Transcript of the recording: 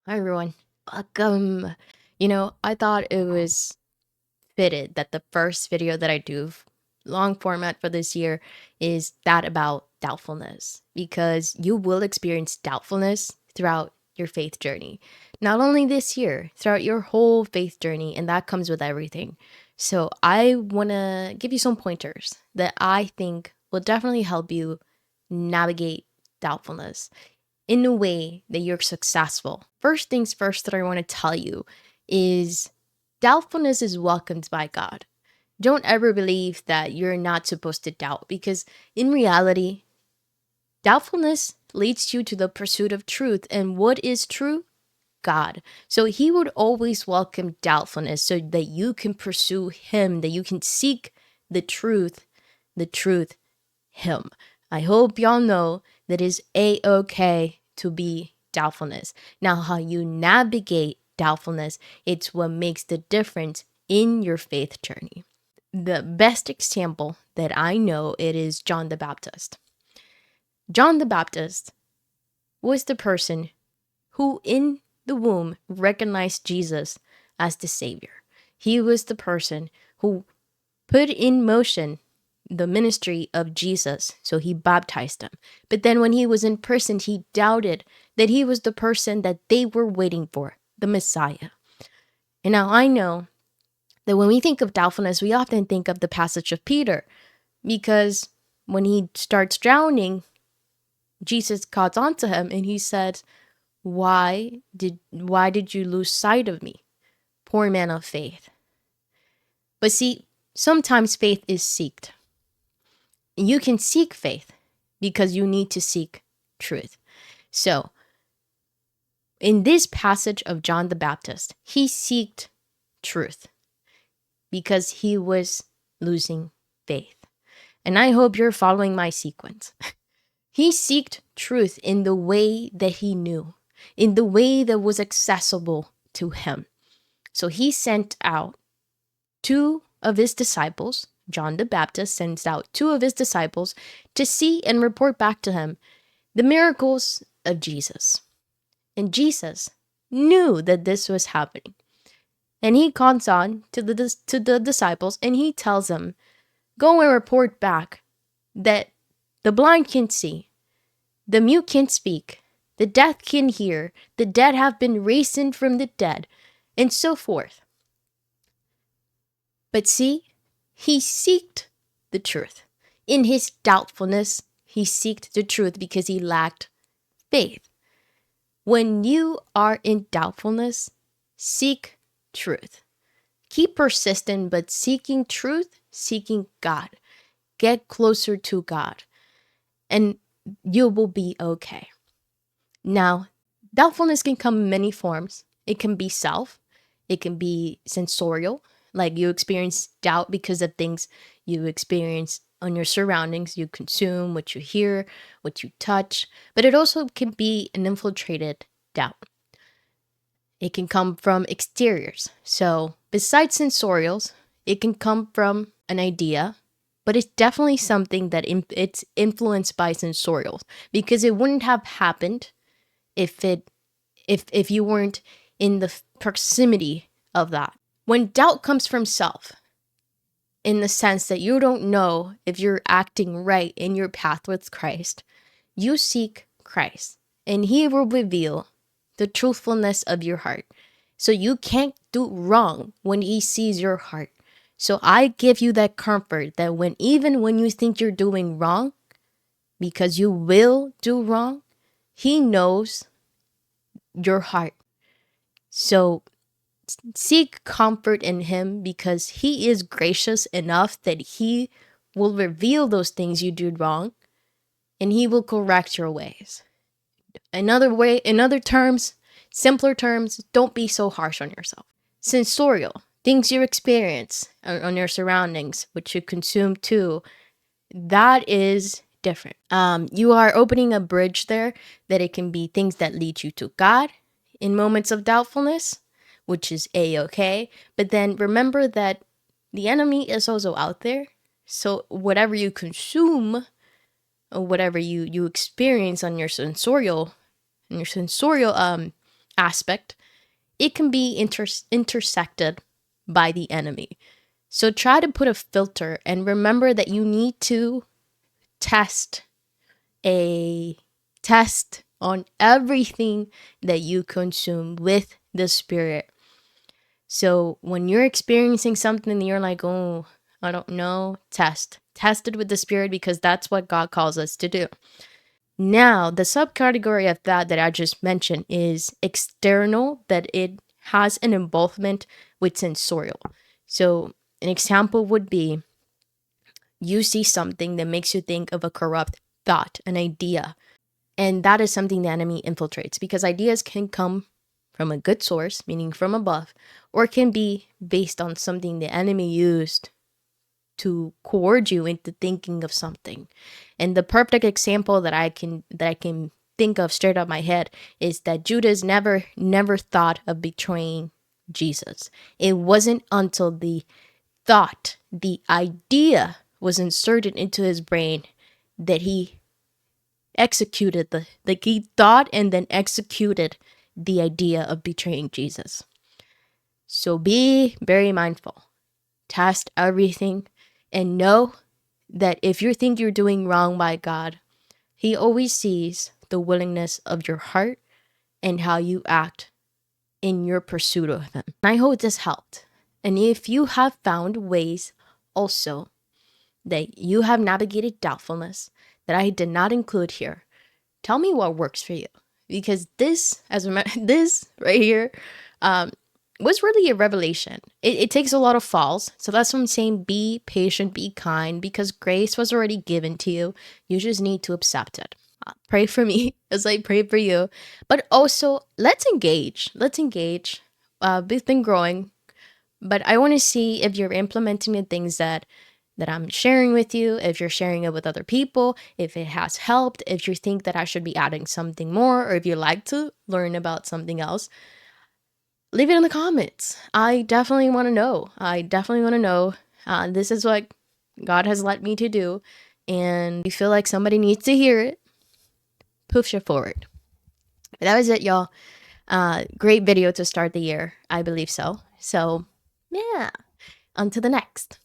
Hi everyone. Welcome. I thought it was fitted that the first video that I do, long format for this year, is that about doubtfulness because you will experience doubtfulness throughout your faith journey. Not only this year, throughout your whole faith journey, and that comes with everything. So I want to give you some pointers that I think will definitely help you navigate doubtfulness in a way that you're successful. First things first that I want to tell you is doubtfulness is welcomed by God. Don't ever believe that you're not supposed to doubt because in reality, doubtfulness leads you to the pursuit of truth. And what is true? God. So he would always welcome doubtfulness so that you can pursue him, that you can seek the truth, him. I hope y'all know that it's a-okay to be doubtfulness. Now, how you navigate doubtfulness, it's what makes the difference in your faith journey. The best example that I know it is John the Baptist. John the Baptist was the person who in the womb recognized Jesus as the Savior. He was the person who put in motion the ministry of Jesus, so he baptized them. But then when he was in prison, he doubted that he was the person that they were waiting for, the Messiah. And now I know that when we think of doubtfulness, we often think of the passage of Peter, because when he starts drowning, Jesus caught on to him and he said, why did you lose sight of me, poor man of faith? But see, sometimes faith is seeked. You can seek faith because you need to seek truth. So, in this passage of John the Baptist, he seeked truth because he was losing faith. And I hope you're following my sequence. He seeked truth in the way that he knew, in the way that was accessible to him. So he sent out two of his disciples. John the Baptist sends out two of his disciples to see and report back to him the miracles of Jesus. And Jesus knew that this was happening. And he calls on to the disciples and he tells them, go and report back that the blind can see, the mute can speak, the deaf can hear, the dead have been raised from the dead, and so forth. But see, he seeked the truth. In his doubtfulness, he seeked the truth because he lacked faith. When you are in doubtfulness, seek truth. Keep persistent, but seeking truth, seeking God. Get closer to God, and you will be okay. Now, doubtfulness can come in many forms. It can be self, it can be sensorial, like you experience doubt because of things you experience on your surroundings, you consume, what you hear, what you touch, but it also can be an infiltrated doubt. It can come from exteriors. So, besides sensorials, it can come from an idea, but it's definitely something that it's influenced by sensorials because it wouldn't have happened if you weren't in the proximity of that. When doubt comes from self, in the sense that you don't know if you're acting right in your path with Christ, you seek Christ, and he will reveal the truthfulness of your heart. So you can't do wrong when he sees your heart. So I give you that comfort that even when you think you're doing wrong, because you will do wrong, he knows your heart. So seek comfort in him because he is gracious enough that he will reveal those things you did wrong and he will correct your ways. In other terms, simpler terms, don't be so harsh on yourself. Sensorial, things you experience on your surroundings, which you consume too, that is different. You are opening a bridge there that it can be things that lead you to God in moments of doubtfulness, which is a-okay. But then remember that the enemy is also out there. So whatever you consume or whatever you experience on your sensorial aspect, it can be intersected by the enemy. So try to put a filter and remember that you need to test a test on everything that you consume with the spirit. So when you're experiencing something and you're like, oh, I don't know, test it with the spirit, because that's what God calls us to do. Now, the subcategory of that I just mentioned is external, that it has an involvement with sensorial. So an example would be, you see something that makes you think of a corrupt thought, an idea. And that is something the enemy infiltrates, because ideas can come from a good source, meaning from above, or can be based on something the enemy used to coerce you into thinking of something. And the perfect example that I can think of straight out my head is that Judas never thought of betraying Jesus. It wasn't until the idea was inserted into his brain that he executed like he thought and then executed the idea of betraying Jesus. So be very mindful. Test everything and know that if you think you're doing wrong by God, He always sees the willingness of your heart and how you act in your pursuit of Him. I hope this helped. And if you have found ways also that you have navigated doubtfulness that I did not include here, tell me what works for you. Because this, this right here, um, was really a revelation. It takes a lot of falls. So that's what I'm saying. Be patient, be kind, because grace was already given to you. You just need to accept it. Pray for me as I pray for you. But also, let's engage. Let's engage. We've been growing, but I want to see if you're implementing the things that I'm sharing with you, if you're sharing it with other people, if it has helped, if you think that I should be adding something more, or if you like to learn about something else. Leave it in the comments. I definitely want to know. I definitely want to know. This is what God has led me to do. And you feel like somebody needs to hear it, push it forward. But that was it, y'all. Great video to start the year. I believe so. So, yeah. On to the next.